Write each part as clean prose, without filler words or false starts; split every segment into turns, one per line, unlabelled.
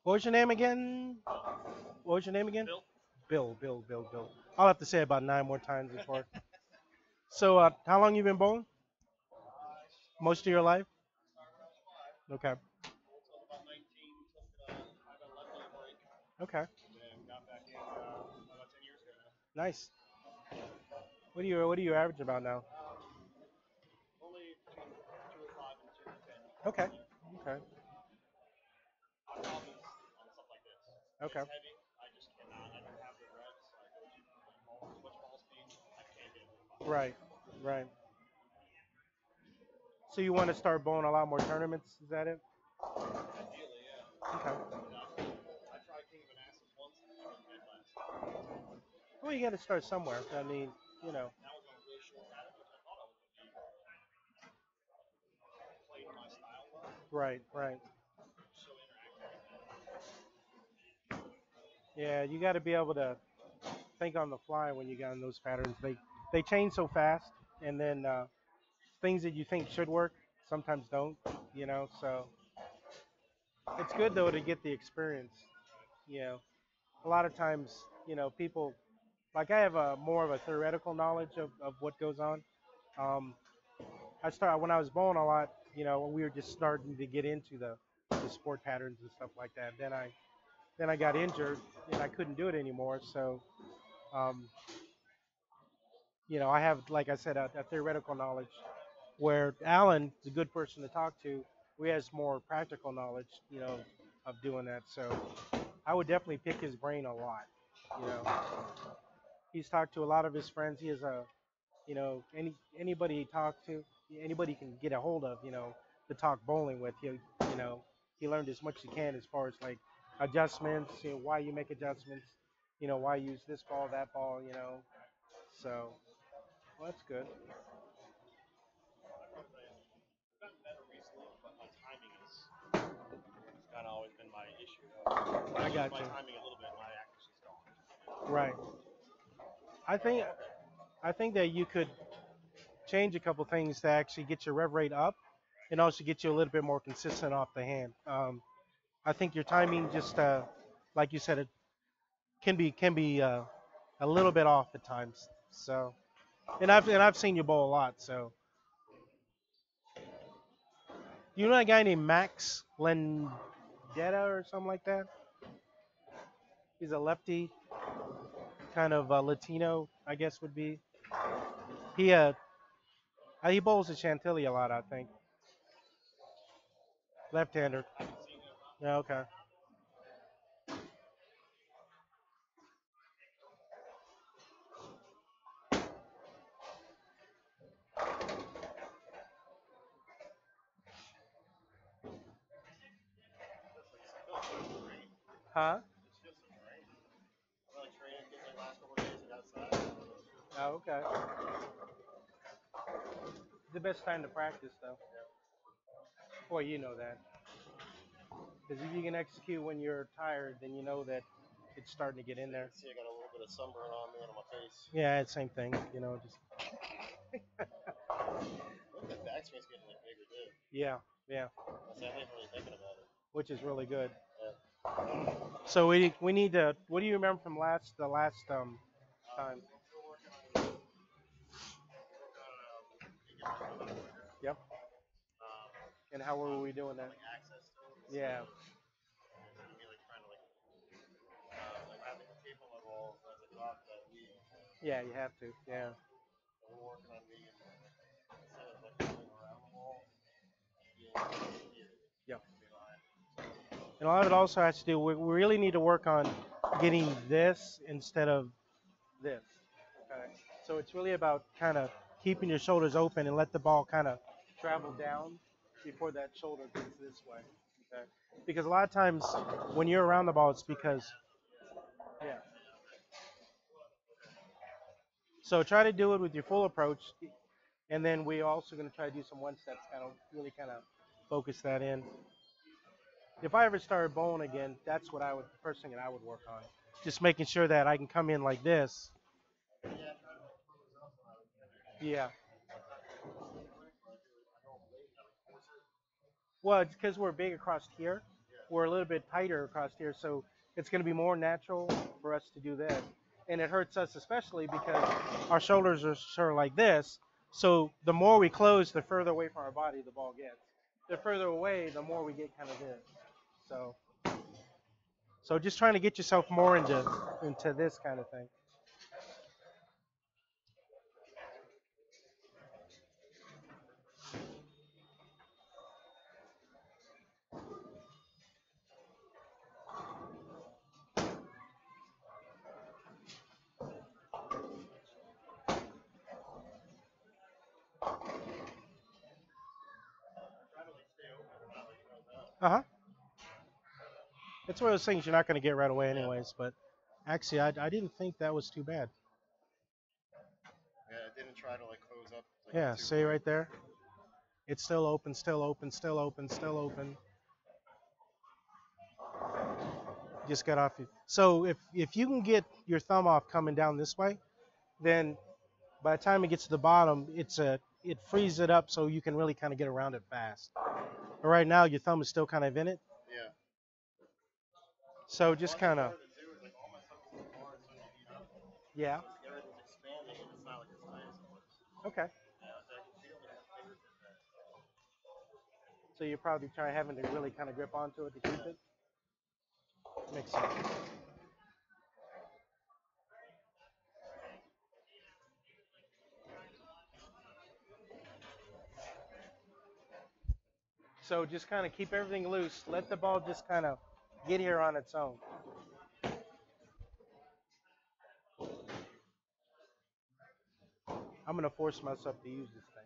What was your name again? What was your name again?
Bill?
Bill. I'll have to say it about 9 more times before. So, how long you been bowling? Most of your life? Okay.
Until about 19, took I got left on a break,
Okay.
and then got back in about 10 years ago now.
Nice. What do you average about now?
Only between 205 and 210.
Okay. Okay.
My problem is on stuff like this.
Okay.
It's heavy. I just cannot. I don't have the reps. I go too much ball speed. I can't get it in 5.
Right. Right. So you want to start bowling a lot more tournaments? Is that it?
Ideally, yeah.
Okay.
I tried King of Manassas once and I was dead last.
Well, you got to start somewhere. I mean, you know.
That was on a really short pattern, which I thought I was going to be playing my style well.
Right. Right.
So interactive.
Yeah, you got to be able to think on the fly when you got in those patterns. They change so fast, and then things that you think should work sometimes don't. You know, so it's good though to get the experience. You know, a lot of times, people like I have a more of a theoretical knowledge of what goes on. Um, I started when I was bowling a lot. When we were just starting to get into the sport patterns and stuff like that. Then I got injured and I couldn't do it anymore. So um, I have, like I said, a theoretical knowledge. Where Alan is a good person to talk to, who has more practical knowledge, of doing that. So I would definitely pick his brain a lot. You know, he's talked to a lot of his friends. He has anybody he talks to, anybody he can get a hold of, to talk bowling with. He learned as much as he can as far as like adjustments, why you make adjustments, why you use this ball, that ball. So well, that's good.
I've gotten better recently, but my timing is kind of always been my issue. When I
I
lose
got
my
you.
timing a little bit, my accuracy's gone.
Right. I think I think that you could change a couple things to actually get your rev rate up, and also get you a little bit more consistent off the hand. I think your timing just, like you said, it can be a little bit off at times. So, and I've seen you bowl a lot. So, you know that guy named Max Lendetta or something like that? He's a lefty, kind of Latino, I guess would be. He bowls the Chantilly a lot, I think. Left-hander.
I haven't seen him.
Yeah, okay.
I feel like it's just rain.
Huh?
It's just some rain. I feel like training feels like last couple of days like outside.
Oh, okay. The best time to practice, though. Boy, you know that. Because if you can execute when you're tired, then you know that it's starting to get in there.
See, I got a little bit of sunburn on me and on my face.
Yeah, it's same thing. Just
Look, the backswing's getting like bigger too.
yeah, yeah,
I say I ain't really thinking about it.
which is really good.
Yeah.
So we need to. What do you remember from the last time?
Still working on getting my foot on it.
Yep.
Um,
And how were we doing that?
like access to it.
Yeah,
And then me like trying to like having a tape on my balls as I drop that week.
yeah, you have to. Yeah,
So we're working on me and instead of like going around the ball, being here.
yeah.
Behind.
And a lot of it also has to do. We really need to work on getting this instead of this. Okay. So it's really about kind of keeping your shoulders open and let the ball kind of travel down before that shoulder gets this way. Okay. Because a lot of times when you're around the ball, it's because yeah. So try to do it with your full approach, and then we also going to try to do some one steps, really kind of focus that in. If I ever started bowling again, that's what the first thing that I would work on. Just making sure that I can come in like this. Yeah. Well, it's because we're big across here. we're a little bit tighter across here, so it's going to be more natural for us to do this. And it hurts us especially because our shoulders are sort of like this. So the more we close, the further away from our body the ball gets. The further away, the more we get kind of this. So, so just trying to get yourself more into this kind of thing. Uh huh. It's one of those things you're not going to get right away, anyways. But actually, I didn't think that was too bad.
Yeah, I didn't try to like close up. Like,
Yeah, see right there. It's still open, still open, still open, still open. Just got off. So if you can get your thumb off coming down this way, then by the time it gets to the bottom, it frees it up so you can really kind of get around it fast. But right now, your thumb is still kind of in it.
Yeah.
So just kind of. Yeah.
Everything's expanding and it's not like it's tight as it was.
Okay.
Yeah, I can feel like my fingers get that.
So you're probably having to really kind of grip onto it to keep it. Makes sense. So just kind of keep everything loose. Let the ball just kind of get here on its own. I'm going to force myself to use this thing.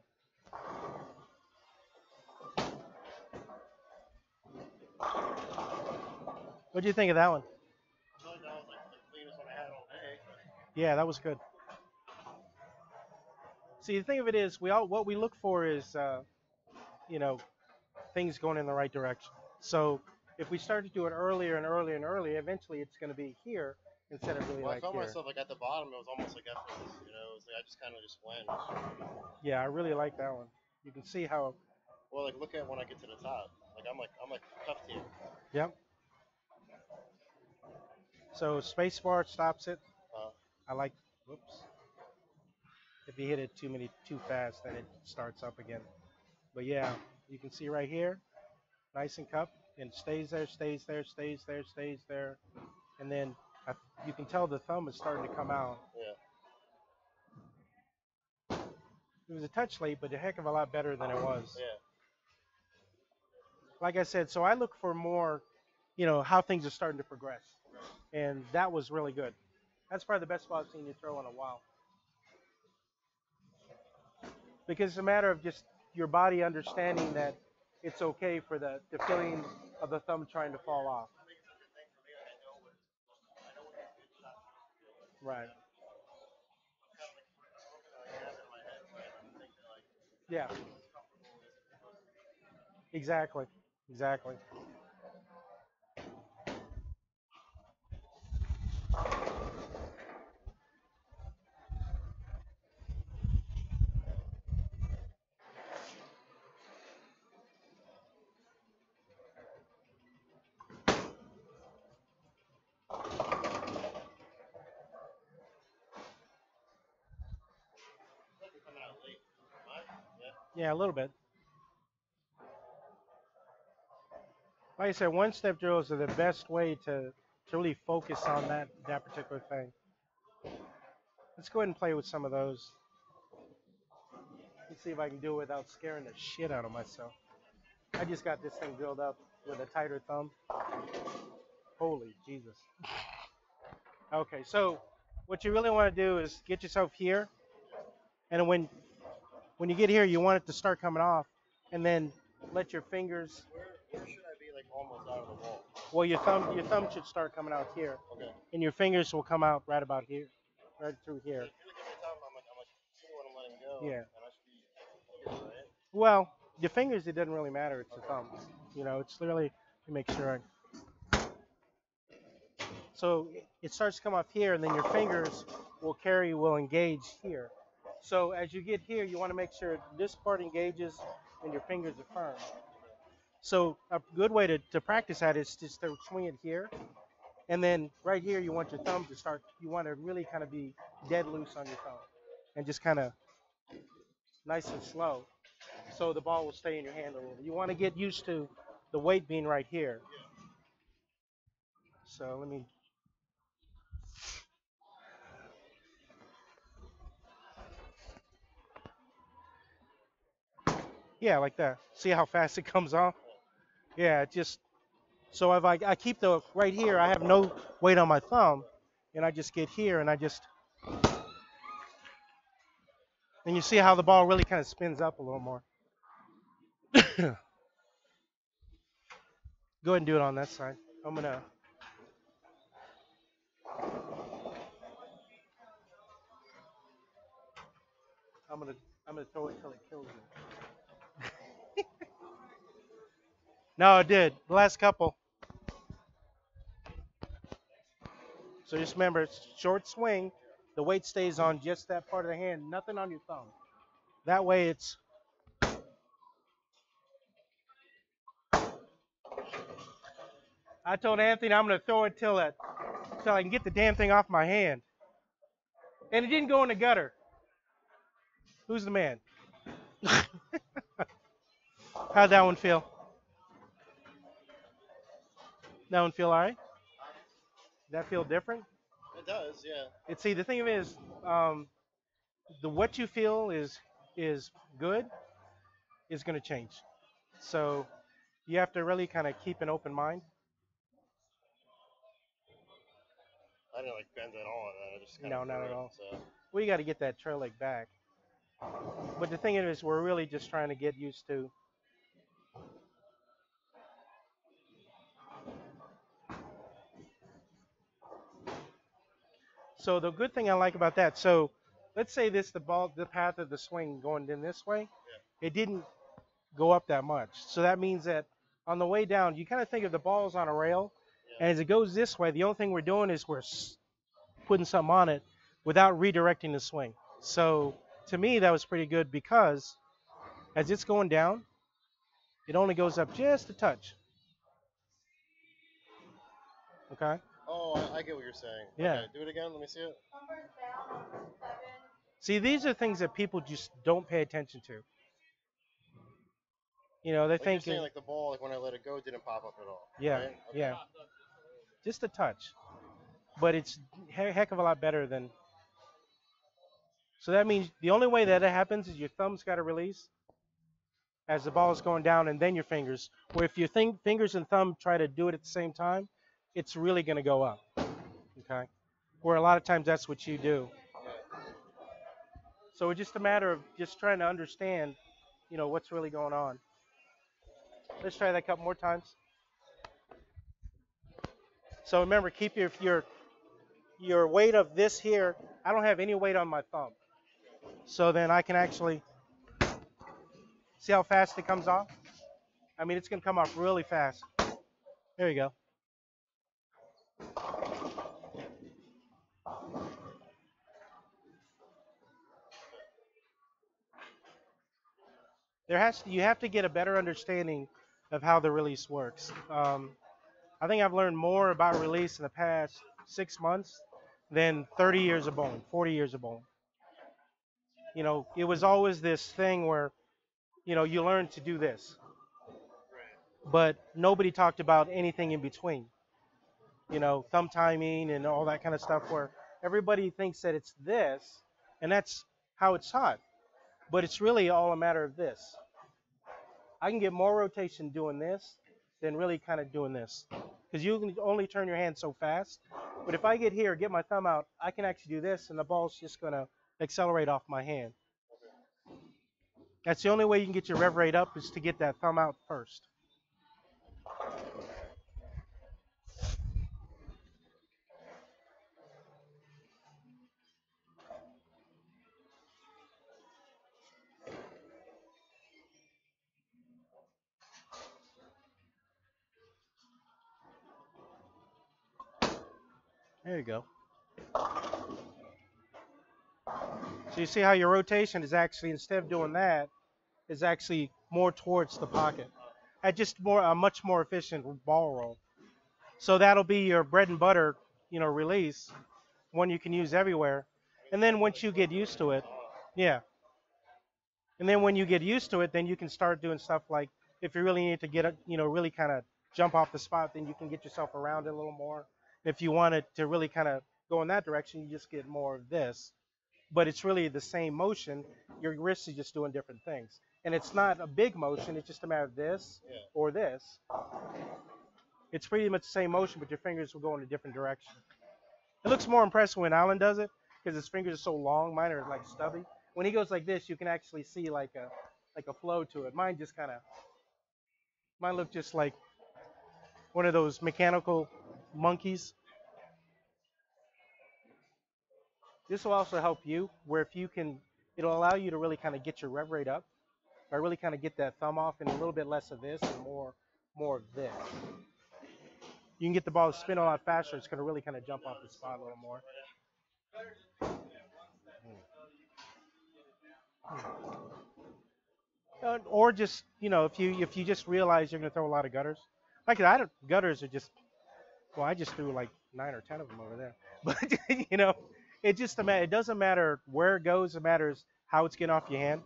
What do you think of that one?
I feel like that was like the cleanest one I had all day.
Yeah, that was good. See, the thing of it is, what we look for is, you know, things going in the right direction. So if we start to do it earlier and earlier and earlier, eventually it's going to be here instead of really
Well, I
like
felt
here.
myself like at the bottom, it was almost like effortless. You know, it was like I just kind of just went.
Yeah, I really like that one. You can see how.
Well, like look at when I get to the top. I'm like cuffed here.
Yep. So spacebar stops it.
Uh,
I like. Whoops. If you hit it too fast, then it starts up again. But yeah, you can see right here, nice and cupped, and stays there, stays there, stays there, stays there, and then you can tell the thumb is starting to come out.
yeah.
It was a touch late, but a heck of a lot better than it was.
Yeah.
Like I said, so I look for more, how things are starting to progress, and that was really good. That's probably the best ball I've seen you throw in a while. Because it's a matter of just your body understanding that it's okay for the feeling of the thumb trying to fall off. Right. Yeah. Exactly. Exactly. Yeah, a little bit. Like I said, one-step drills are the best way to really focus on that particular thing. Let's go ahead and play with some of those. Let's see if I can do it without scaring the shit out of myself. I just got this thing built up with a tighter thumb. Holy Jesus. Okay, so what you really want to do is get yourself here, and when you get here, you want it to start coming off, and then let your fingers.
Where should I be like almost out of the wall?
Well, your thumb should start coming out here,
Okay.
and your fingers will come out right about here, right through here.
I feel like every time I'm like seeing when I'm letting go.
Yeah.
And I should be here, right?
Well, your fingers, it doesn't really matter. It's the thumb. It's literally, let me make sure. So it starts to come off here, and then your fingers will engage here. So as you get here, you want to make sure this part engages and your fingers are firm. So a good way to practice that is just to swing it here, and then right here you want your thumb to start. You want to really kind of be dead loose on your thumb, and just kind of nice and slow, so the ball will stay in your hand a little. You want to get used to the weight being right here. So let me. Yeah, like that. See how fast it comes off? Yeah, it just so if I keep the right here, I have no weight on my thumb, and I just get here and I just and you see how the ball really kind of spins up a little more. Go ahead and do it on that side. I'm gonna I'm gonna I'm gonna throw it till it kills me. No, it did. The last couple. So just remember, it's short swing. The weight stays on just that part of the hand, nothing on your thumb. That way it's I told Anthony I'm gonna throw it till I can get the damn thing off my hand. And it didn't go in the gutter. Who's the man? How'd that one feel? That one feel all right? Does that feel different?
It does, yeah.
It's see the thing of it is, the what you feel is good is going to change. So you have to really kind of keep an open mind.
I didn't like bend at all. I just kind
No,
of
not
threw
at
it.
all.
So
Well, you got to get that trail leg back. But the thing is, we're really just trying to get used to. So the good thing I like about that, so let's say this the path of the swing going in this way, it didn't go up that much. So that means that on the way down, you kind of think of the ball's on a rail, and as it goes this way, the only thing we're doing is we're putting something on it without redirecting the swing. So to me, that was pretty good because as it's going down, it only goes up just a touch. Okay?
Oh, I get what you're saying.
Yeah.
Okay, do it again. Let me see it.
See, these are things that people just don't pay attention to. You know, they
Like
think,
you're saying, like the ball, like when I let it go, didn't pop up at all.
yeah,
Right? Okay.
yeah, just a touch. But it's a heck of a lot better than. So that means the only way that it happens is your thumb's got to release as the ball is going down, and then your fingers. Where if your fingers and thumb try to do it at the same time, it's really going to go up. Okay. Where a lot of times that's what you do. So it's just a matter of just trying to understand, what's really going on. Let's try that a couple more times. So remember, keep your weight of this here. I don't have any weight on my thumb. So then I can actually see how fast it comes off. I mean, it's going to come off really fast. There you go. You have to get a better understanding of how the release works. I think I've learned more about release in the past 6 months than 30 years of bowling, 40 years of bowling. It was always this thing where, you learn to do this, but nobody talked about anything in between. Thumb timing and all that kind of stuff where everybody thinks that it's this, and that's how it's taught. But it's really all a matter of this. I can get more rotation doing this than really kind of doing this. Because you can only turn your hand so fast. But if I get here, get my thumb out, I can actually do this, and the ball's just going to accelerate off my hand. That's the only way you can get your rev rate up is to get that thumb out first. There you go. So you see how your rotation is actually, instead of doing that, is actually more towards the pocket. at just more a much more efficient ball roll. So that'll be your bread and butter, release, one you can use everywhere. And then once you get used to it, yeah. And then when you get used to it, then you can start doing stuff like if you really need to get it, really kind of jump off the spot, then you can get yourself around it a little more. If you want it to really kind of go in that direction, you just get more of this. But it's really the same motion. Your wrist is just doing different things. And it's not a big motion. It's just a matter of this or this. It's pretty much the same motion, but your fingers will go in a different direction. It looks more impressive when Alan does it because his fingers are so long. Mine are like stubby. When he goes like this, you can actually see like a flow to it. Mine look just like one of those mechanical monkeys. This will also help you where if you can, it'll allow you to really kind of get your rev rate up. By really kind of get that thumb off and a little bit less of this and more of this. You can get the ball to spin a lot faster. It's going to really kind of jump off the spot a little more. Or just if you just realize you're going to throw a lot of gutters, like I don't gutters are just I just threw like 9 or 10 of them over there, but it doesn't matter where it goes. It matters how it's getting off your hand,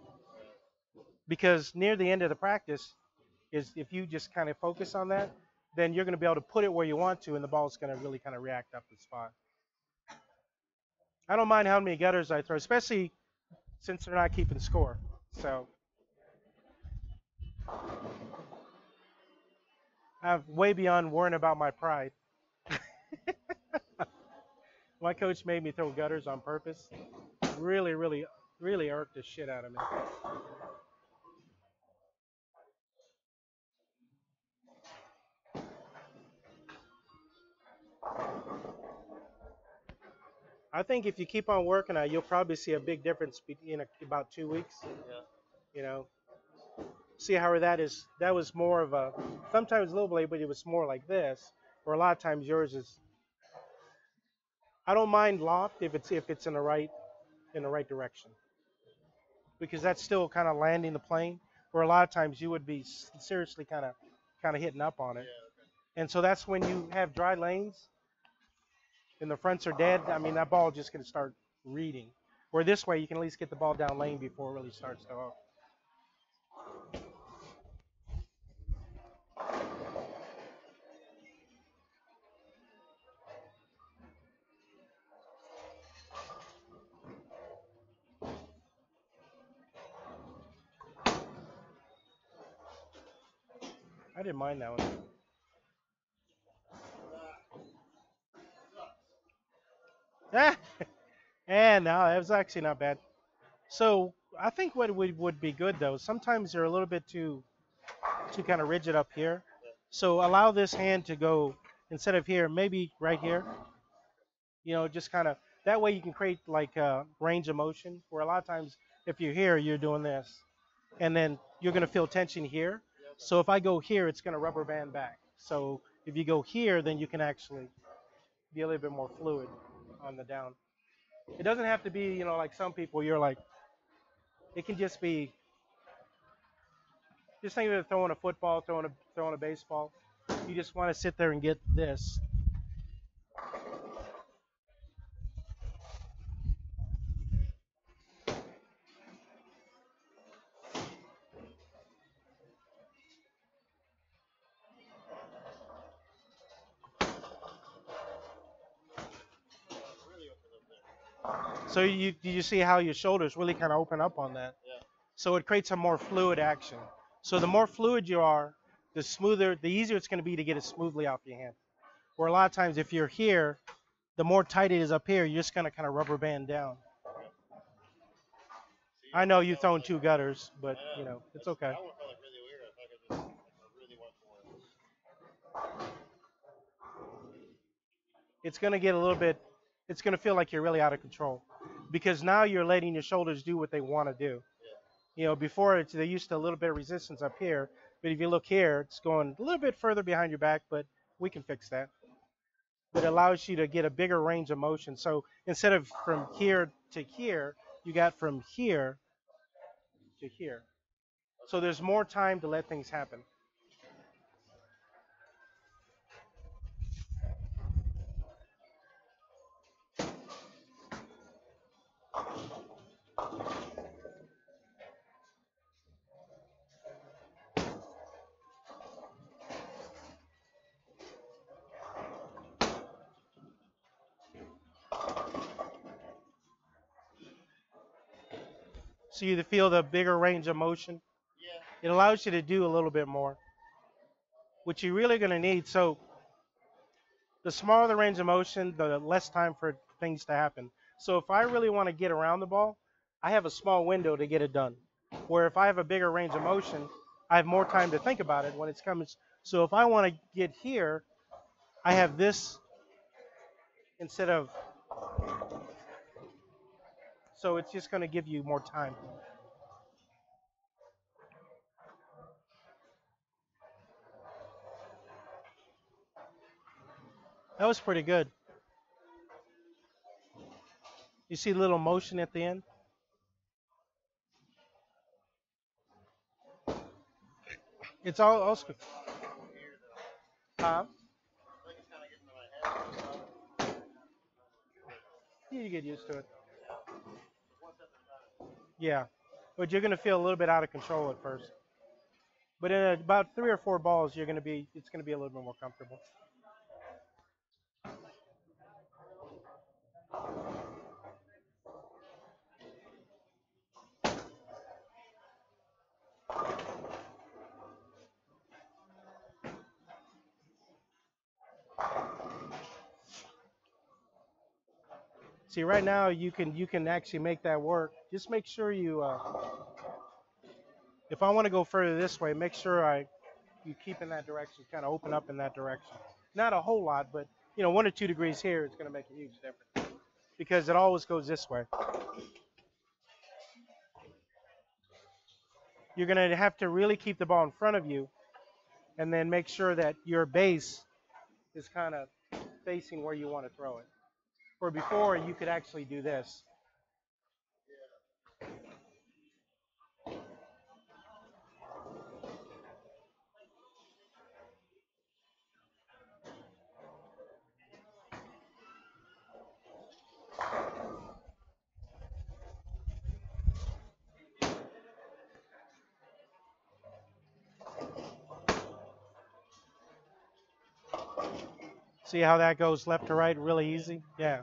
because near the end of the practice is if you just kind of focus on that, then you're going to be able to put it where you want to, and the ball's going to really kind of react up the spot. I don't mind how many gutters I throw, especially since they're not keeping score. So I'm way beyond worrying about my pride. My coach made me throw gutters on purpose. Really, really, really irked the shit out of me. I think if you keep on working on it, you'll probably see a big difference in about 2 weeks.
Yeah.
You know, see how that is. That was more of a sometimes low blade, but it was more like this. Or a lot of times yours is. I don't mind loft if it's in the right direction, because that's still kind of landing the plane. Where a lot of times you would be seriously kind of hitting up on it.
Yeah.
And so that's when you have dry lanes and the fronts are dead. I mean, that ball just going to start reading. Where this way, you can at least get the ball down lane before it really starts to hook. I didn't mind that one. Ah, and no, that was actually not bad. So I think what would be good though, sometimes they're a little bit too kind of rigid up here. So allow this hand to go instead of here, maybe right here. Just kind of that way you can create like a range of motion. Where a lot of times if you're here, you're doing this, and then you're going to feel tension here. So if I go here, it's going to rubber band back. So if you go here, then you can actually be a little bit more fluid on the down. It doesn't have to be, like some people, you're like, it can just be, just think of it throwing a football, throwing a baseball. You just want to sit there and get this. So you see how your shoulders really kind of open up on that.
Yeah.
So it creates a more fluid action. So the more fluid you are, the easier it's going to be to get it smoothly off your hand. Where a lot of times if you're here, the more tight it is up here, you're just going to kind of rubber band down. I know you've thrown 2 gutters, but it's okay.
That one felt like really weird. I felt like I really went for it.
It's going to get a little bit, it's going to feel like you're really out of control, because now you're letting your shoulders do what they want to do. Before they used to a little bit of resistance up here, but if you look here, it's going a little bit further behind your back, but we can fix that. But it allows you to get a bigger range of motion. So instead of from here to here, you got from here to here. So there's more time to let things happen. So you feel the bigger range of motion.
Yeah.
It allows you to do a little bit more, which you're really going to need. So the smaller the range of motion, the less time for things to happen. So if I really want to get around the ball, I have a small window to get it done. Where if I have a bigger range of motion, I have more time to think about it when it's coming. So if I want to get here, I have this instead of, so it's just going to give you more time. That was pretty good. You see a little motion at the end? It's all huh? You get used to it. Yeah. But you're going to feel a little bit out of control at first. But in about 3 or 4 balls, it's going to be a little bit more comfortable. See, right now you can actually make that work. Just make sure if I want to go further this way, make sure you keep in that direction, kind of open up in that direction. Not a whole lot, but 1 or 2 degrees here is going to make a huge difference because it always goes this way. You're going to have to really keep the ball in front of you, and then make sure that your base is kind of facing where you want to throw it. Where before you could actually do this. See how that goes left to right really easy? Yeah.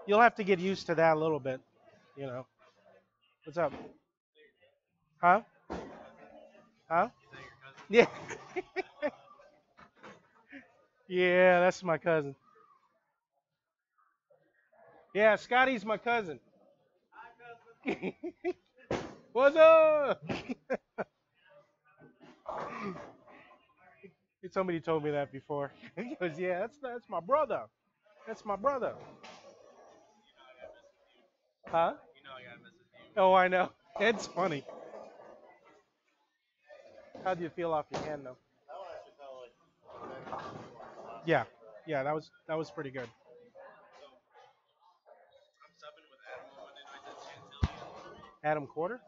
You'll have to get used to that a little bit, you know. What's up? Huh? Huh? Yeah. Yeah, that's my cousin. Yeah, Scotty's my cousin. What's up? Somebody told me that before. He goes, yeah, that's my brother. That's my brother. Huh? Oh, I know. It's funny. How do you feel off your hand though? Yeah. Yeah, that was pretty good. Adam Quarter?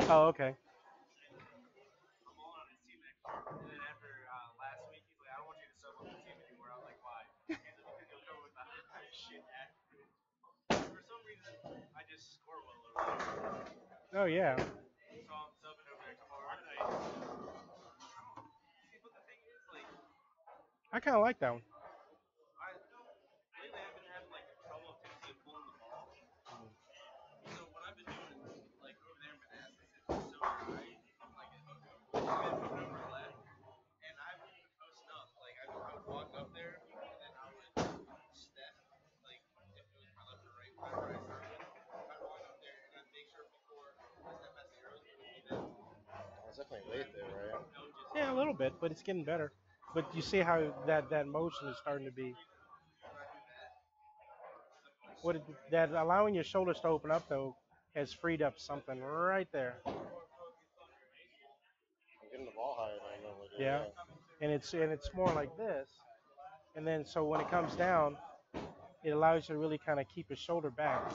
Oh, okay. Oh yeah. I kind of like that one.
It's definitely late there, right?
Yeah, a little bit, but it's getting better. But you see how that motion is starting to be that allowing your shoulders to open up though has freed up something right there.
I'm getting the ball higher than I normally do.
Yeah. And it's more like this. And then so when it comes down, it allows you to really kind of keep your shoulder back.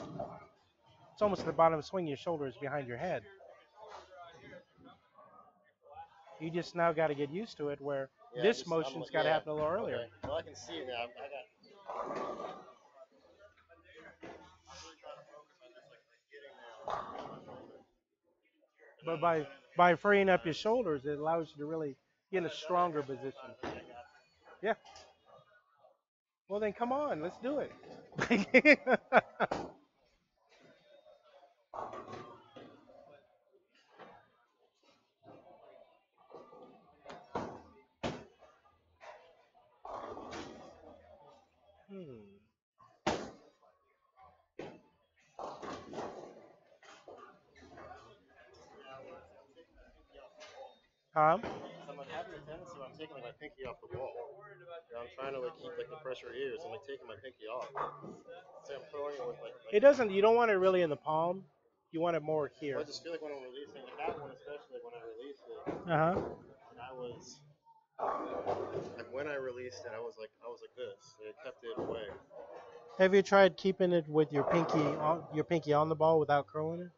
It's almost at the bottom of the swing, your shoulder is behind your head. You just now got to get used to it where
Yeah,
this motion's got to happen a little earlier.
Okay. Well, I can see it now. I got.
But by freeing up your shoulders, it allows you to really get in a stronger position. Yeah. Well, then come on, let's do it. Hmm. Huh?
So I'm like having a tendency when I'm taking like my pinky off the ball. You know, I'm trying to like keep like the pressure here, so I'm like taking my pinky off. So I'm throwing it with like
It doesn't. You don't want it really in the palm. You want it more
well,
here.
I just feel like when I'm releasing like that one especially like when I released it,
Uh huh.
like I was like when I released it I was like this. It kept it away.
Have you tried keeping it with your pinky on the ball without curling it?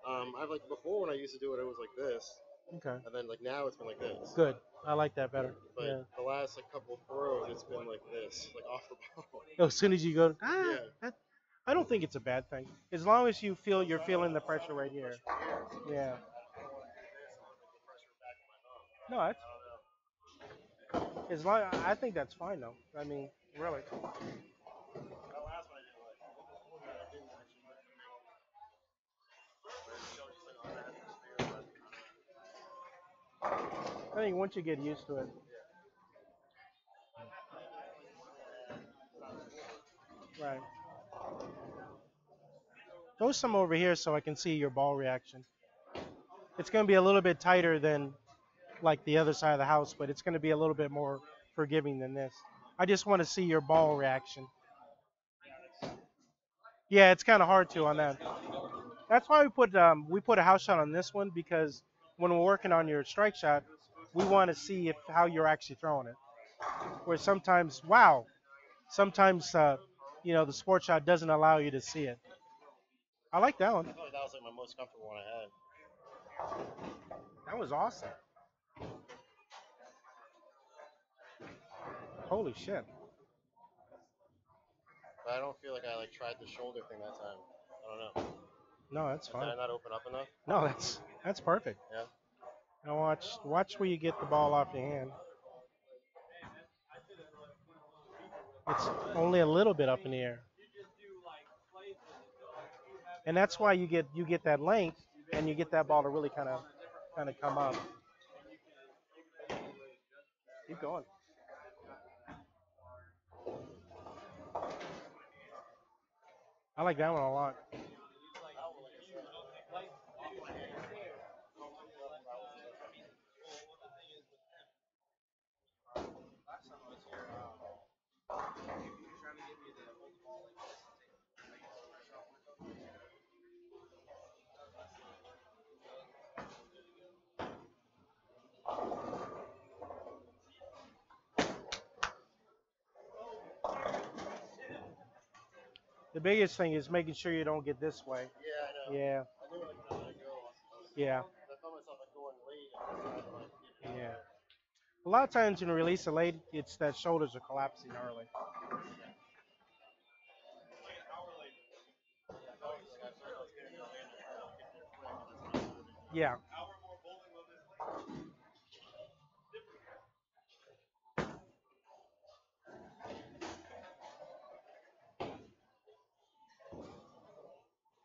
I've like before when I used to do it, it was like this,
Okay.
and then like now it's been like this.
Good. I like that better.
But
Yeah.
the last like couple of throws, it's been like this, like off the ball.
Oh, as soon as you go,
Yeah.
I don't think it's a bad thing. As long as you feel you're
Trying to
feeling the
balance
pressure
out
right
the
here.
pressure here, so it's
Yeah.
like I don't want to do this and like the pressure back on my thumb.
No, that's
I don't know.
as long. I think that's fine though. I mean, really.
That last one I didn't like. I didn't actually lift the pinky. But it shows just like automatically just there, but I don't know.
I think once you get used to it. Right. Throw some over here so I can see your ball reaction. It's going to be a little bit tighter than like the other side of the house, but it's going to be a little bit more forgiving than this. I just want to see your ball reaction. Yeah, it's kind of hard to on that. That's why we put a house shot on this one because when we're working on your strike shot, we want to see if how you're actually throwing it. Where sometimes, wow, sometimes the sport shot doesn't allow you to see it. I like that one.
I feel like that was like my most comfortable one I had.
That was awesome. Holy shit.
But I don't feel like I like tried the shoulder thing that time. I don't know.
No, that's
Did
fine.
I not open up enough?
No, that's perfect.
Yeah.
Now watch where you get the ball off your hand. It's only a little bit up in the air, and that's why you get that length and you get that ball to really kind of come up. Keep going. I like that one a lot. The biggest thing is making sure you don't get this way.
Yeah, I know.
Yeah,
I knew like I let it go.
yeah,
I felt myself like going late and I tried to like get it.
yeah. A lot of times when you release it late, it's that shoulders are collapsing early. Yeah.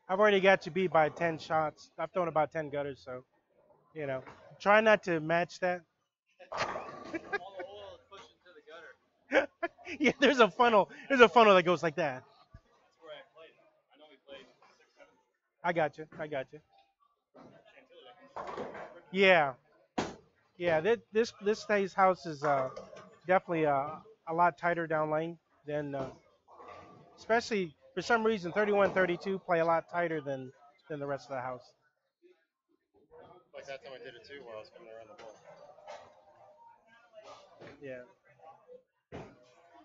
I've already got you beat by 10 shots. I've thrown about 10 gutters, so, you know. Try not to match that. Yeah, there's a funnel. There's a funnel that goes like that. I got you. I got you. Yeah. Yeah, this stays house is definitely a lot tighter down lane than especially for some reason 31 32 play a lot tighter than the rest of the house.
Like that time I did it too while I was coming around the ball.
Yeah.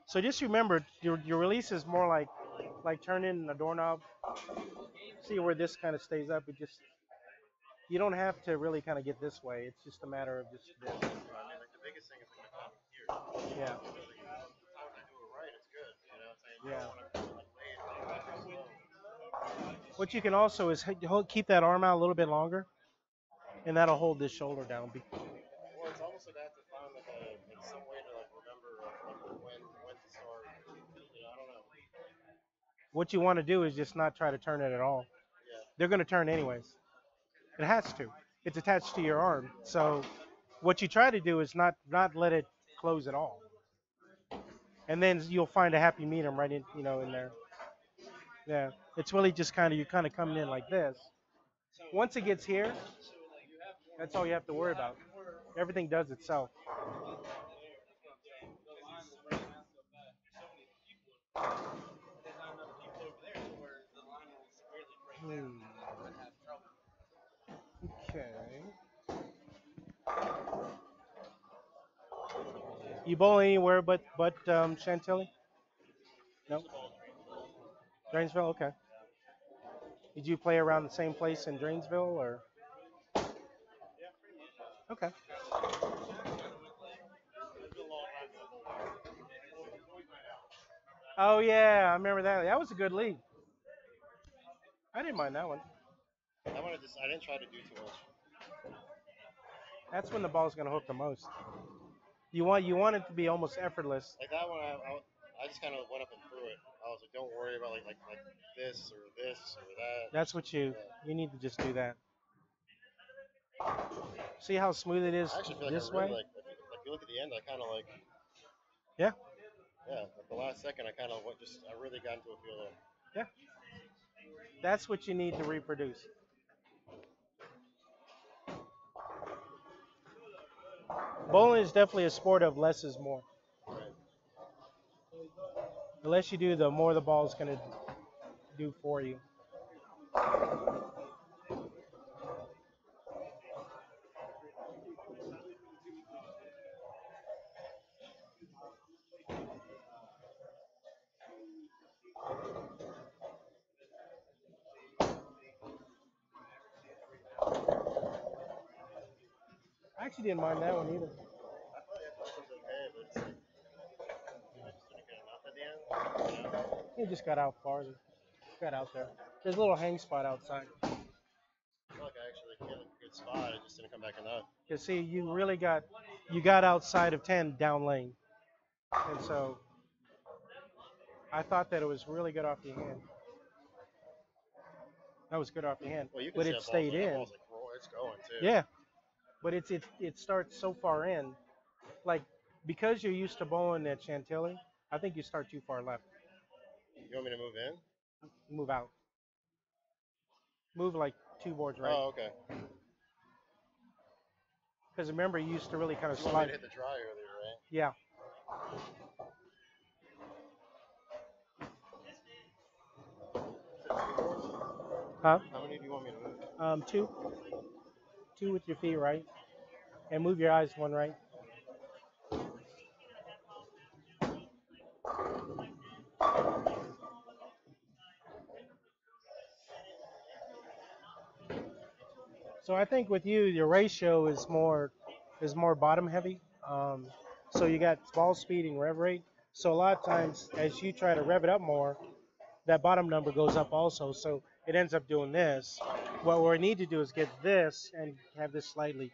So just remember your release is more like turning a doorknob. See where this kind of stays up. It just you don't have to really kind of get this way. It's just a matter of just this.
I mean, like the biggest thing is like my timing here.
Yeah.
Because like, the time I do it right, it's good. You know what I'm saying? You
Yeah.
don't want to like lay it like too slow.
What you can also is keep that arm out a little bit longer, and that'll hold this shoulder down.
Well, it's almost like I have to find like some way to like remember like when to start. You know, I don't know.
What you want to do is just not try to turn it at all.
Yeah.
They're going to turn anyways. It has to. It's attached to your arm. So what you try to do is not let it close at all. and then you'll find a happy medium right in, in there. Yeah, it's really just kind of you kind of coming in like this. Once it gets here, that's all you have to worry about. Everything does itself. Hmm. Okay. You bowl anywhere but Chantilly? No. Drainsville. Okay. Did you play around the same place in Drainsville or? Okay. Oh yeah, I remember that. That was a good league. I didn't mind that one.
I didn't try to do too much.
That's when the ball's gonna hook the most. You want it to be almost effortless.
Like that one, I just kind of went up and threw it. I was like, don't worry about like this or that.
That's what you
Yeah.
you need to just do that. See how smooth it is
I actually feel like I
this
really
way?
like you look at the end, I kind of like
Yeah,
yeah. At the last second, I kind of I really got into a feel there.
yeah. That's what you need to reproduce. Bowling is definitely a sport of less is more.
Right.
The less you do, the more the ball's gonna do for you. I actually didn't mind that one either.
I thought it was okay, but it's like I just didn't get enough at the end. You know?
He just got out farther. Got out there. There's a little hang spot outside.
I feel like I actually hit a good spot. It just didn't come back enough.
You see, you got outside of 10 down lane, and so I thought that it was really good off your hand. That was good off your hand,
Well, you can
but
see
it stayed
that
in.
ball's like it's going too.
Yeah, but it starts so far in, like because you're used to bowling at Chantilly. I think you start too far left.
You want me to move in?
Move out. Move like two boards right.
Oh, okay.
Because remember, you used to really kind of
You want me
slide.
to hit the dry earlier, right?
Yeah. Huh?
How many do you want me to move?
Two. Two with your feet right, and move your eyes one right. So I think with you, your ratio is more bottom heavy. So you got ball speed and rev rate. So a lot of times, as you try to rev it up more, that bottom number goes up also. So it ends up doing this. What we need to do is get this and have this slightly,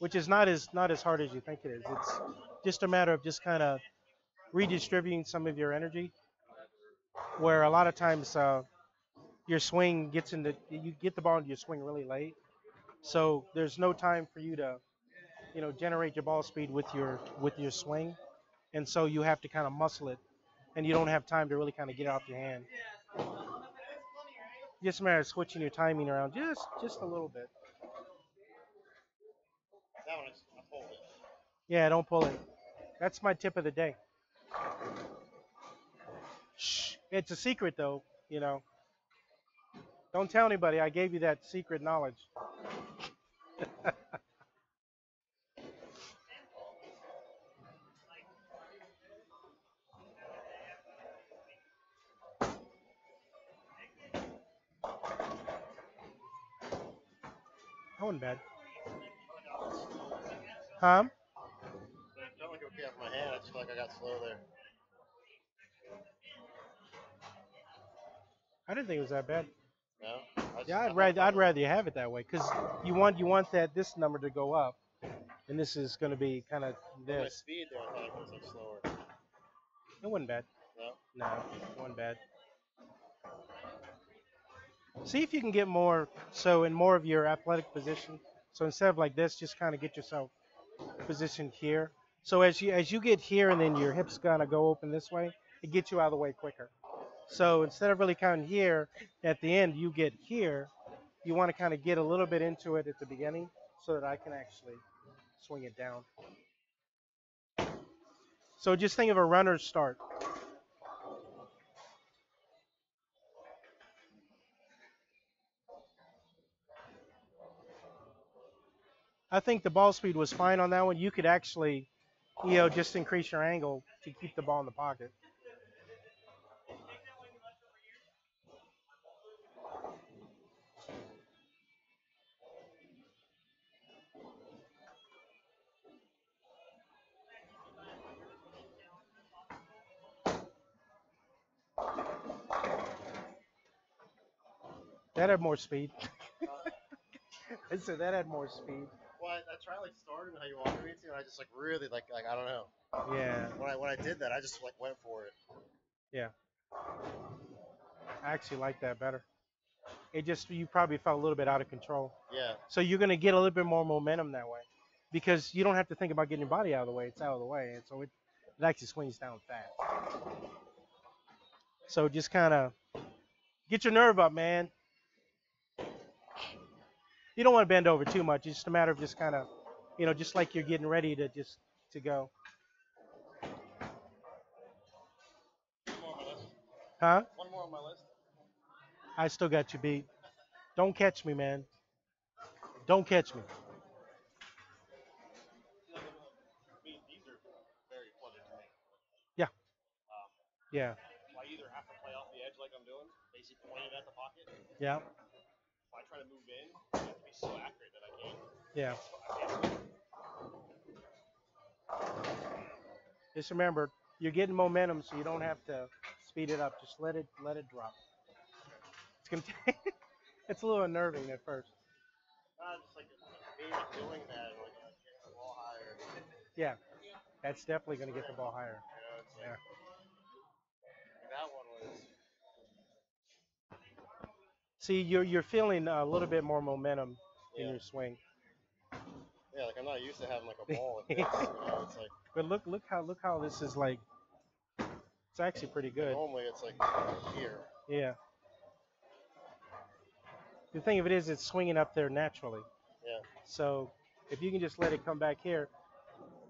which is not as hard as you think it is. It's just a matter of just kind of redistributing some of your energy. Where a lot of times your swing gets into you get the ball into your swing really late. So there's no time for you to generate your ball speed with your swing, and so you have to kind of muscle it, and you don't have time to really kind of get it off your hand. Just a matter of switching your timing around just a little bit.
That one I pulled it.
Yeah, don't pull it. That's my tip of the day. Shh. It's a secret though. Don't tell anybody. I gave you that secret knowledge. That wasn't bad. Huh?
But it felt like it would be off my hand. I just feel like I got slow there.
I didn't think it was that bad.
No?
Yeah,
I
I'd
thought
rather I'd rather you have it that way because you want that this number to go up, and this is going to be kind of
with my
this.
speed though, I thought it was like slower.
It wasn't bad.
No?
No, it wasn't bad. See if you can get more so in more of your athletic position. So instead of like this, just kind of get yourself positioned here. So as you get here and then your hips gonna go open this way, it gets you out of the way quicker. So instead of really counting here at the end, you get here. You want to kind of get a little bit into it at the beginning so that I can actually swing it down. So just think of a runner's start. I think the ball speed was fine on that one. You could actually, just increase your angle to keep the ball in the pocket. That had more speed. I said that had more speed.
Well, I tried like starting how you wanted me to, and I just like really like I don't know.
Yeah,
When I did that, I just like went for it.
yeah. I actually like that better. It just you probably felt a little bit out of control.
Yeah.
So you're gonna get a little bit more momentum that way, because you don't have to think about getting your body out of the way. It's out of the way, and so it actually swings down fast. So just kind of get your nerve up, man. You don't want to bend over too much. It's just a matter of just kind of, just like you're getting ready to go.
One more on my list.
Huh?
One more on my list.
I still got you beat. Don't catch me, man. Don't catch me.
I mean, these are very pleasant to me.
Yeah.
Um,
Yeah.
so I either have to play off the edge like I'm doing, basically pointing at the pocket.
Yeah.
If I try to move in, I have to be so accurate that I can't.
Yeah.
I can't.
Just remember, you're getting momentum, so you don't have to speed it up. Just let it drop. It's gonna take, it's a little unnerving at first.
Just like me like doing that, or like getting the ball higher.
Yeah, that's definitely gonna get the ball higher.
You know, it's like
Yeah.
that one was.
See, you're feeling a little bit more momentum in
Yeah.
your swing.
Yeah, like I'm not used to having like a ball like this. You know, it's like.
But look how this is like. It's actually pretty good.
Normally it's like here.
Yeah. The thing of it is, it's swinging up there naturally.
Yeah.
So if you can just let it come back here,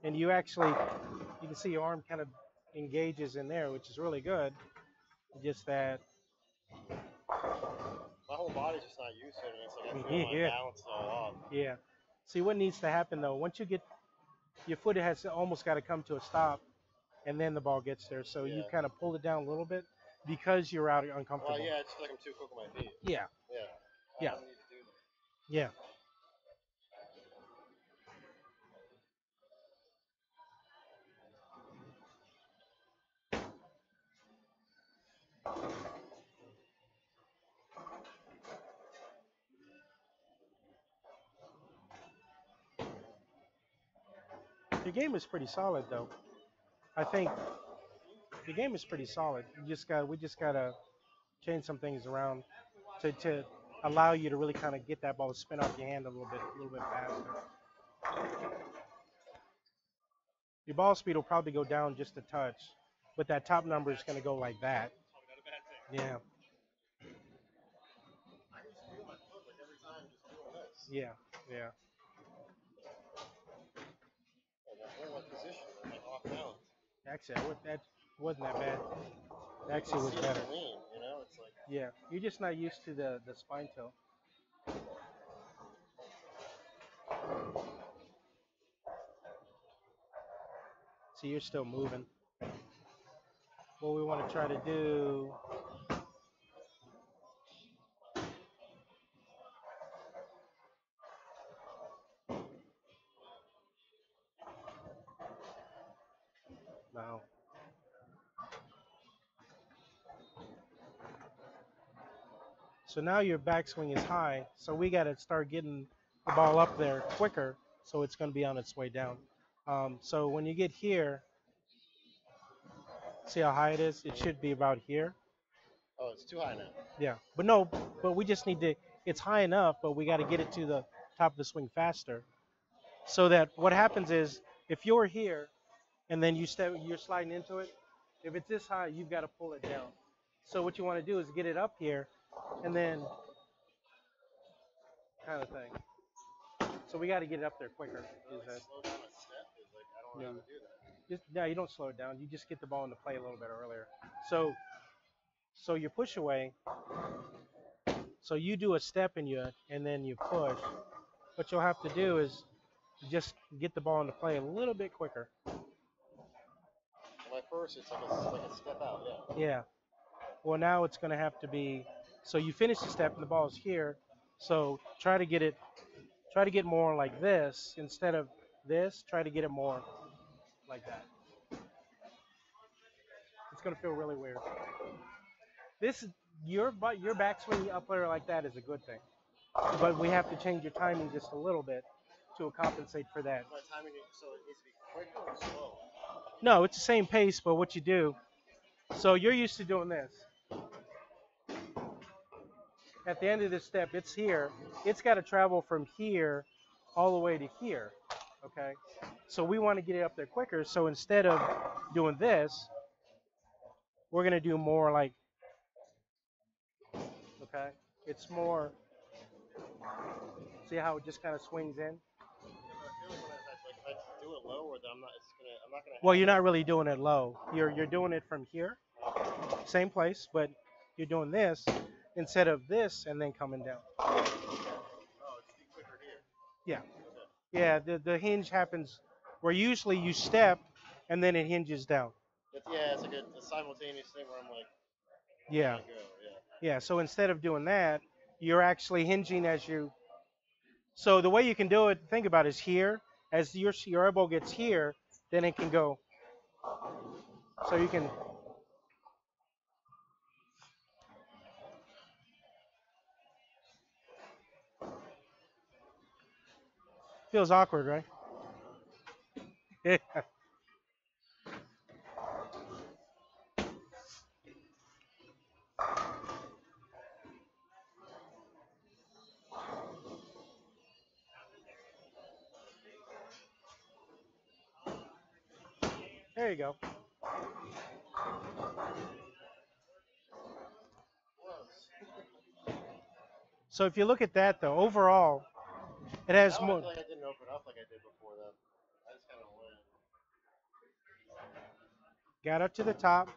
and you can see your arm kind of engages in there, which is really good. Just that.
My whole body's just not used to it, and it's like I feel my
Yeah.
balance is all off.
Yeah. See, what needs to happen though, once you get your foot has almost got to come to a stop, and then the ball gets there. So you
Yeah.
kind of pull it down a little bit because you're out uncomfortable.
Well, yeah, I just feel like I'm too quick with my feet.
Yeah.
Yeah.
Yeah.
I don't need to do that.
Yeah. Your game is pretty solid though. I think your game is pretty solid. We just gotta change some things around to allow you to really kind of get that ball to spin off your hand a little bit faster. Your ball speed will probably go down just a touch, but that top number is going to go like that.
Probably not a bad thing.
Yeah,
I can just feel my foot like every time just doing this.
yeah, yeah.
And the whole like, position, I'm like off balance.
Actually, that wasn't that bad. It actually was
See it
better.
lean, you know, it's like.
Yeah, you're just not used to the spine tilt. So you're still moving. What we want to try to do. Wow. So now your backswing is high, so we got to start getting the ball up there quicker, so it's going to be on its way down. So when you get here, see how high it is? It should be about here.
Oh, it's too high now.
Yeah, but we just need to, it's high enough, but we got to get it to the top of the swing faster. So that what happens is, if you're here and then you're sliding into it. If it's this high, you've got to pull it down. So what you want to do is get it up here, and then kind of thing. So we got to get it up there quicker.
Like slow down a step is like I don't know
Yeah.
how to do that.
No, you don't slow it down. You just get the ball into play a little bit earlier. So you push away. So you do a step and then you push. What you'll have to do is just get the ball into play a little bit quicker.
Well, at first it's like a step out, yeah.
Yeah. Well, now it's going to have to be. So you finish the step and the ball is here. So try to get more like this instead of this. Try to get it more like that. It's going to feel really weird. This your backswing up there like that is a good thing, but we have to change your timing just a little bit to compensate for that.
My timing, so it needs to be quicker or slow.
No, it's the same pace, but what you do. So you're used to doing this. At the end of this step, it's here. It's got to travel from here all the way to here. Okay. So we want to get it up there quicker. So instead of doing this, we're going to do more like, okay, it's more, see how it just kind of swings in?
Yeah, but I feel like if I do it lower, then I'm not gonna.
Well, you're not really doing it low. You're doing it from here, same place, but you're doing this instead of this and then coming down.
Oh, it's be quicker here.
Yeah.
Okay.
Yeah, the hinge happens where usually you step and then it hinges down.
It's like a simultaneous thing where I'm like,
Yeah.
go, yeah.
Yeah, so instead of doing that, you're actually hinging as you. So the way you can do it, think about it, is here. As your elbow gets here, then it can go. So you can. Feels awkward, right? Yeah. There you go. So if you look at that though, overall, it has
Now I
more.
feel like I didn't open up like I did before though. I just kind of went.
Got up to the top.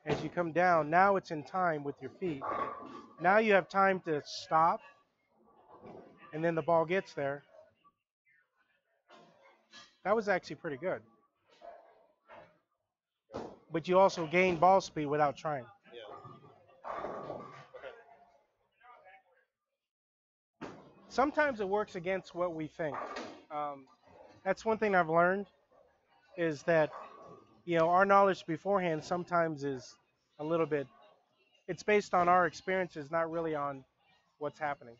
As you come down, now it's in time with your feet. Now you have time to stop, and then the ball gets there. That was actually pretty good. But you also gain ball speed without trying.
Yeah. Okay.
Sometimes it works against what we think. Um, that's one thing I've learned is that our knowledge beforehand sometimes is a little bit. It's based on our experiences, not really on what's happening.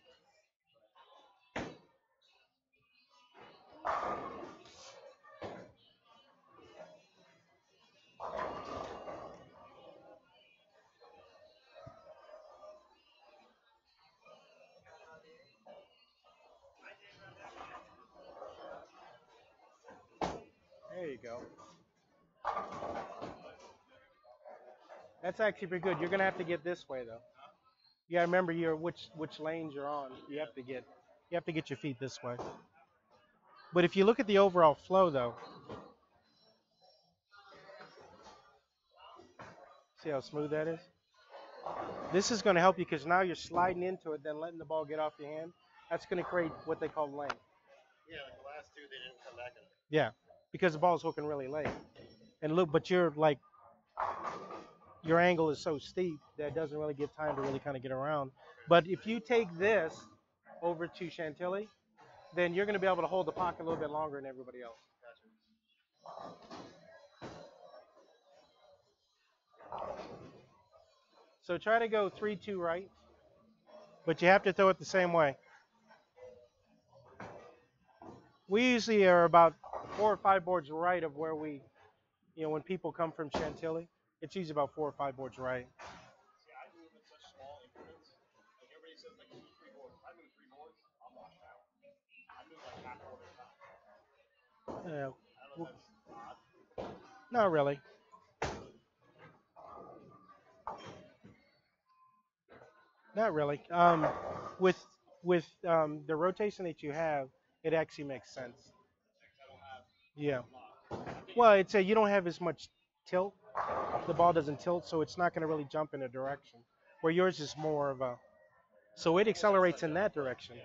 There you go. That's actually pretty good. You're gonna have to get this way though. You gotta remember which lanes you're on. You have to get your feet this way. But if you look at the overall flow though, see how smooth that is? This is going to help you because now you're sliding into it, then letting the ball get off your hand. That's going to create what they call lane.
Yeah, like the last two, they didn't come back in it.
Yeah, because the ball's hooking really late. And look, but your angle is so steep that it doesn't really give time to really kind of get around. But if you take this over to Chantilly, then you're going to be able to hold the pocket a little bit longer than everybody else. So try to go 3-2 right, but you have to throw it the same way. We usually are about 4 or 5 boards right of where when people come from Chantilly, it's usually about 4 or 5 boards right.
See, I move in such small increments. Like everybody says, like move 3 boards. If I move 3 boards, I'm washed out. I move like half board at a time.
Yeah.
I don't know if that's odd.
Not really. Not really. With the rotation that you have, it actually makes sense. Yeah. Well, it's a you don't have as much tilt. The ball doesn't tilt, so it's not going to really jump in a direction. Where yours is more of a so it accelerates in that direction.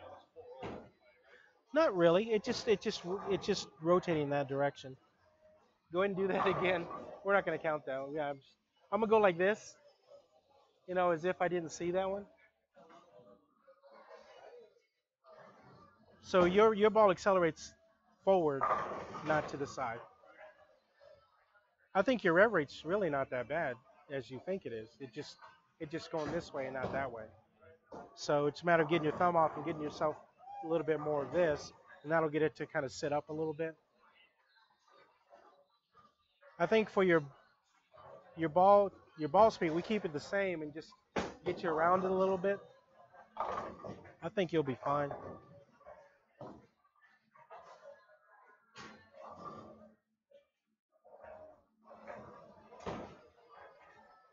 Not really. It just rotating in that direction. Go ahead and do that again. We're not going to count that one. Yeah, I'm gonna go like this. As if I didn't see that one. So your ball accelerates forward, not to the side. I think your rev rate's really not that bad as you think it is. It just going this way and not that way. So it's a matter of getting your thumb off and getting yourself a little bit more of this, and that'll get it to kind of sit up a little bit. I think for your ball speed, we keep it the same and just get you around it a little bit. I think you'll be fine.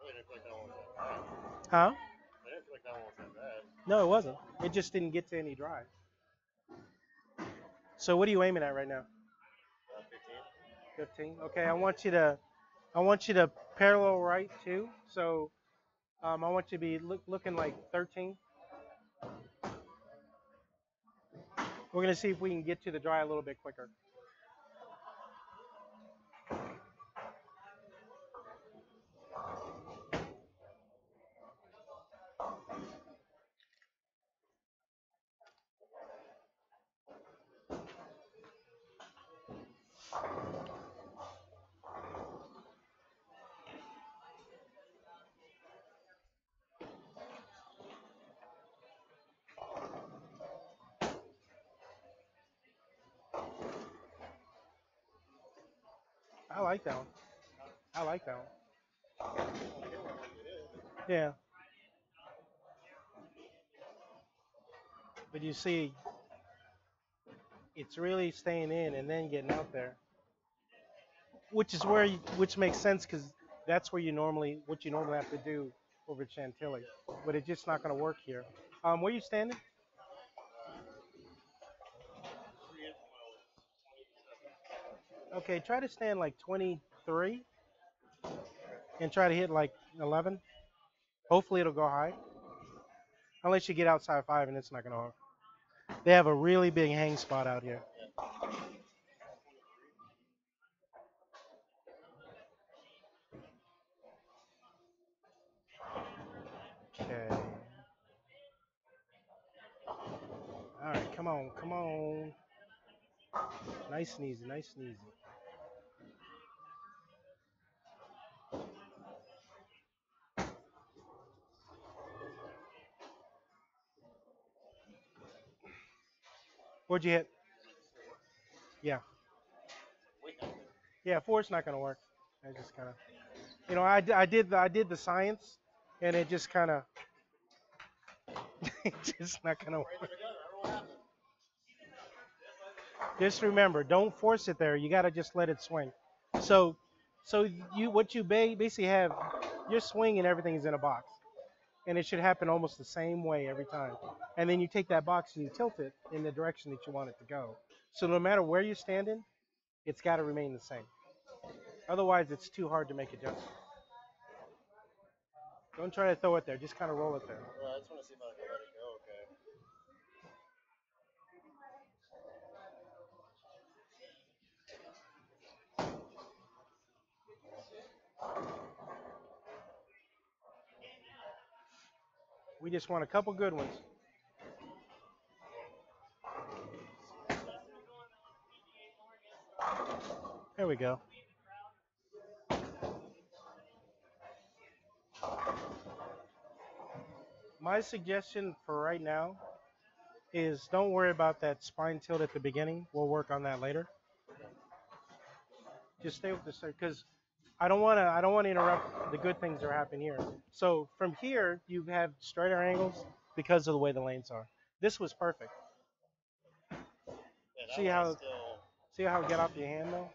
Really didn't feel like that one was that bad.
Huh?
I didn't feel like that one was that bad.
No, it wasn't. It just didn't get to any drive. So what are you aiming at right now?
15.
15. Okay, I want you to parallel right too. So I want you to be looking like 13. We're gonna see if we can get to the dry a little bit quicker. I like that one. I like that one. Yeah, but you see, it's really staying in and then getting out there, which makes sense because that's where what you normally have to do over Chantilly, but it's just not going to work here. Where you standing? Okay, try to stand like 23 and try to hit like 11. Hopefully it'll go high. Unless you get outside 5 and it's not going to work. They have a really big hang spot out here. Okay. All right, come on, come on. Nice and easy, nice and easy. Where'd you hit? Yeah. Yeah, 4's not going to work. I just kind of, I did the science, and it just kind of, it's just not going to work. Just remember, don't force it there. You got to just let it swing. So, so what you basically have, your swing and everything is in a box, and it should happen almost the same way every time. And then you take that box and you tilt it in the direction that you want it to go. So no matter where you're standing, it's got to remain the same. Otherwise, it's too hard to make adjustments. Don't try to throw it there. Just kind of roll it there.
Well, I just want to see if I can let it go. Okay.
We just want a couple good ones. There we go. My suggestion for right now is don't worry about that spine tilt at the beginning. We'll work on that later. Just stay with the circle because I don't want to interrupt the good things that are happening here. So from here you have straighter angles because of the way the lanes are. This was perfect.
Yeah, that
See
one
how
is still.
see how it get off your hand though?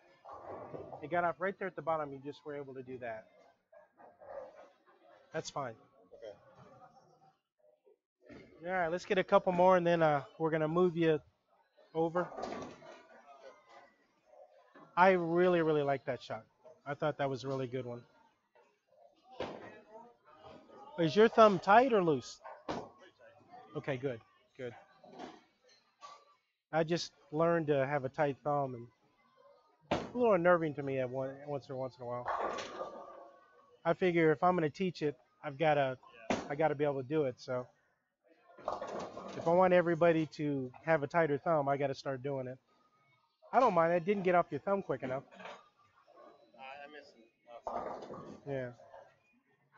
It got off right there at the bottom. You just were able to do that. That's fine.
Okay.
All right, let's get a couple more, and then we're gonna move you over. I really, really like that shot. I thought that was a really good one. Is your thumb tight or loose? Okay, good, good. I just learned to have a tight thumb, and a little unnerving to me at once in a while. I figure if I'm gonna teach it, I gotta be able to do it. So if I want everybody to have a tighter thumb, I gotta start doing it. I don't mind. I didn't get off your thumb quick enough.
I missed it outside.
Yeah,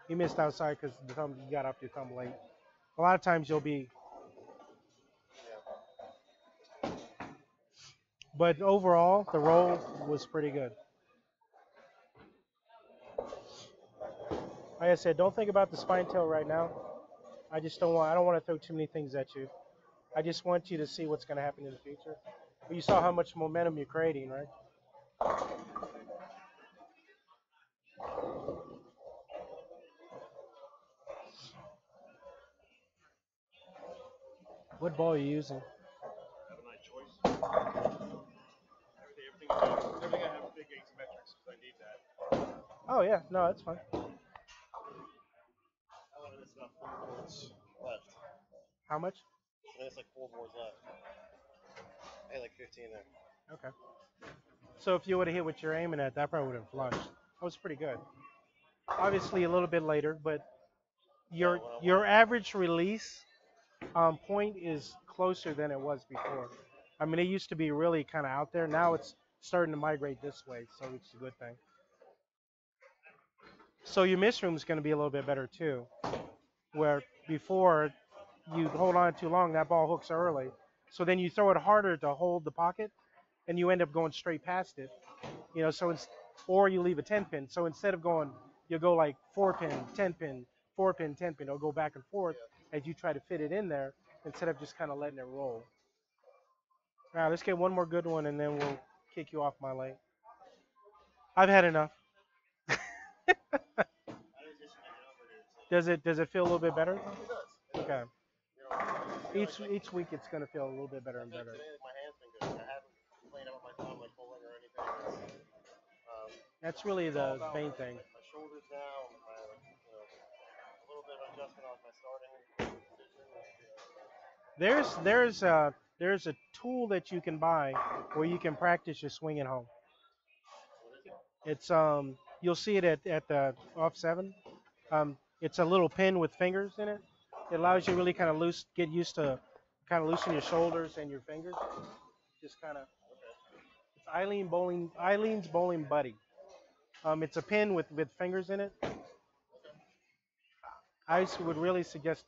you missed outside because the thumb you got off your thumb late. A lot of times you'll be, but overall the roll was pretty good. Like I said, don't think about the spine tail right now. I don't want to throw too many things at you. I just want you to see what's going to happen in the future. But you saw how much momentum you're creating, right? What ball are you using?
Have a nice choice. Everything I have is big asymmetrics because I need that.
Oh yeah, no, that's fine.
I love it. It's about 4 boards left.
How much?
And it's like 4 boards left. I had like 15 there.
Okay. So if you would have hit what you're aiming at, that probably would have flushed. That was pretty good. Obviously a little bit later, but your average release point is closer than it was before. I mean, it used to be really kind of out there. Now it's starting to migrate this way, so it's a good thing. So your miss room is going to be a little bit better too. Where before you hold on too long, that ball hooks early. So then you throw it harder to hold the pocket, and you end up going straight past it. You know, so it's or you leave a 10 pin. So instead of going, you'll go like 4 pin, 10 pin, 4 pin, 10 pin. It'll go back and forth as you try to fit it in there instead of just kind of letting it roll. All right, let's get one more good one, and then we'll kick you off my lane. I've had enough. Does it feel a little bit better?
It does.
Okay. Each
Like
week it's gonna feel a little bit better and better.
today, like my hand's been good. I haven't played out with my thumb like pulling or anything.
That's really the main thing.
My shoulders down, a little bit of adjustment on my starting position.
There's a tool that you can buy where you can practice your swing at home. It's you'll see it at the off seven. It's a little pin with fingers in it. It allows you to really kind of get used to kind of loosen your shoulders and your fingers. Just kind of. It's Eileen's bowling buddy. It's a pin with fingers in it. I would really suggest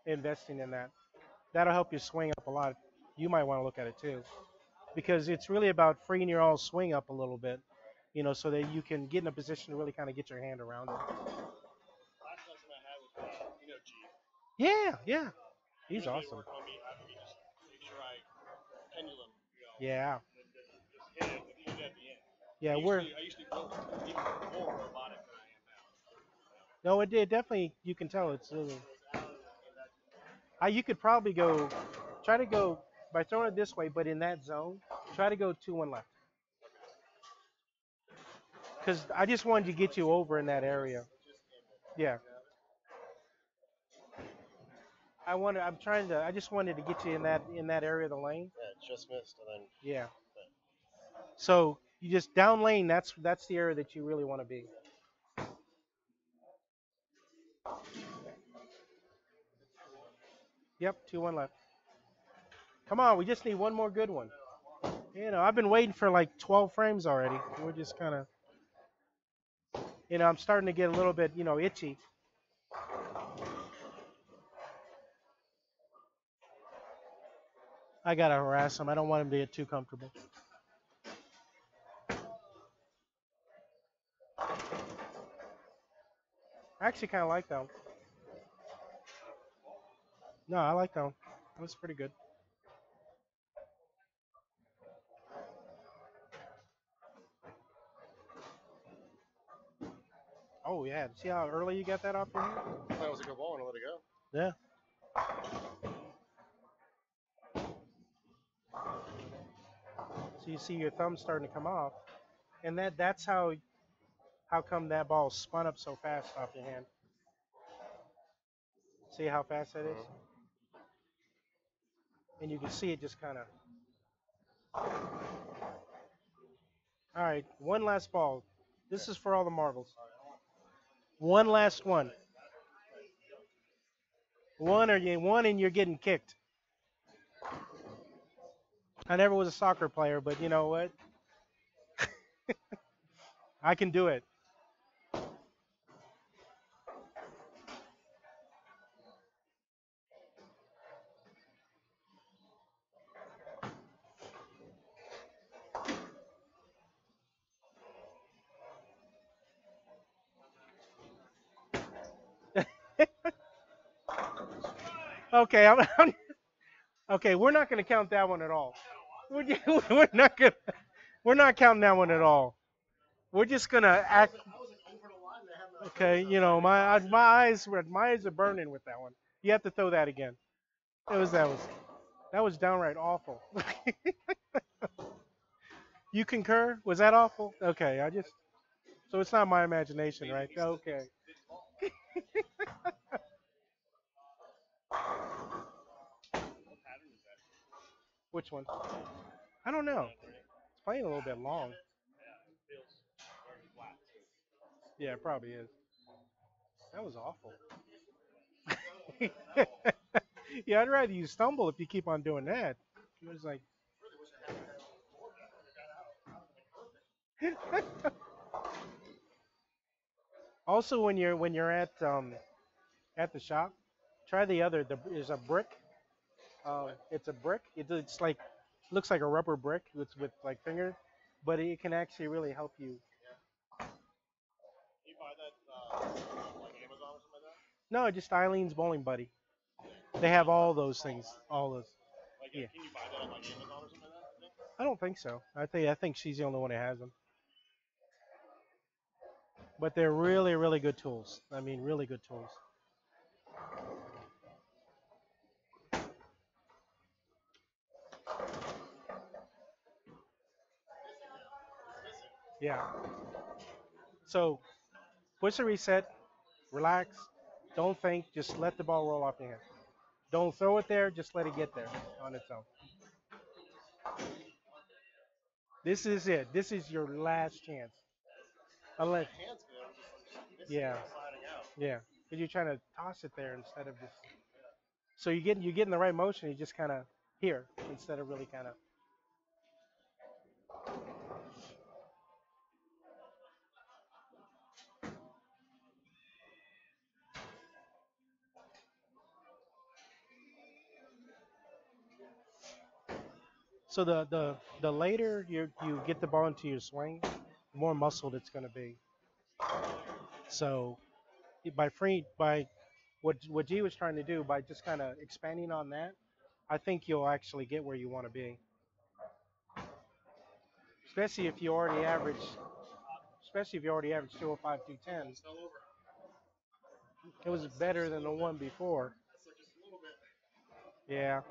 investing in that. That'll help you swing up a lot. You might want to look at it too, because it's really about freeing your all swing up a little bit, so that you can get in a position to really kind of get your hand around it.
Last lesson I had with G.
Yeah, yeah,
He
he's
really
awesome.
worked on me, having me just make sure I pendulum,
Yeah,
and just hit it at the end.
yeah,
I used to go even more robotic than I am now.
no, it did definitely. You can tell it's really. You could probably try to go by throwing it this way, but in that zone, try to go 2-1 left. Because I just wanted to get you over in that area. Yeah. I just wanted to get you in that area of the lane.
Yeah, just missed, and then.
Yeah. So you just down lane. That's the area that you really want to be. Yep, 2-1 left. Come on, we just need one more good one. I've been waiting for like 12 frames already. We're just kind of, I'm starting to get a little bit, itchy. I gotta harass him. I don't want him to get too comfortable. I actually kind of like that one. No, I like that one. That was pretty good. Oh yeah. See how early you got that off your hand?
I thought it was a good ball and I let it go.
Yeah. So you see your thumb starting to come off, and that's how come that ball spun up so fast off your hand. See how fast that is?
Mm-hmm.
And you can see it just kind of. All right, one last ball. This is for all the marbles. One last one. One and you're getting kicked. I never was a soccer player, but you know what? I can do it. Okay, okay. We're not going to count that one at all. We're, we're not gonna. We're not counting that one at all. We're just gonna act.
I was like over the line. They have no
Okay, you know my eyes are burning with that one. You have to throw that again. That was downright awful. You concur? Was that awful? Okay, so it's not my imagination, right? Okay.
What pattern is that?
Which one? I don't know. It's playing a little bit long.
Yeah, it feels very flat too.
Yeah, it probably is. That was awful. Yeah, I'd rather you stumble if you keep on doing that. It was like.
Really wish I had that on the board. I could have got out. I would have been perfect.
Also, when you're at the shop, try the other. There's a brick.
What?
It's a brick. It's like looks like a rubber brick with like finger, but it can actually really help you.
Yeah. Can you buy that like Amazon or something like that?
No, just Eileen's Bowling Buddy. They have all those things. All those.
Like,
Yeah.
can you buy that on like Amazon or something like that? You think?
I don't think so. I think she's the only one that has them. But they're really really good tools. I mean, really good tools. Yeah. So push the reset. Relax. Don't think. Just let the ball roll off your hand. Don't throw it there. Just let it get there on its own. This is it. This is your last chance. Unless,
My hand's good. I'm just missing
yeah,
it, sliding out.
yeah. Because you're trying to toss it there instead of just. So you get in the right motion. You just kind of here instead of really kind of. So the later you get the ball into your swing, the more muscled it's going to be. So by what G was trying to do by just kind of expanding on that, I think you'll actually get where you want to be. Especially if you already average, especially if you already average 205, 210.
Almost fell over.
It was better than the one before.
That's like just a little bit.
Yeah,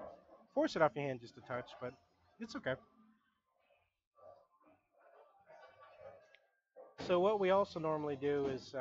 force it off your hand just a touch, but it's okay. So what we also normally do is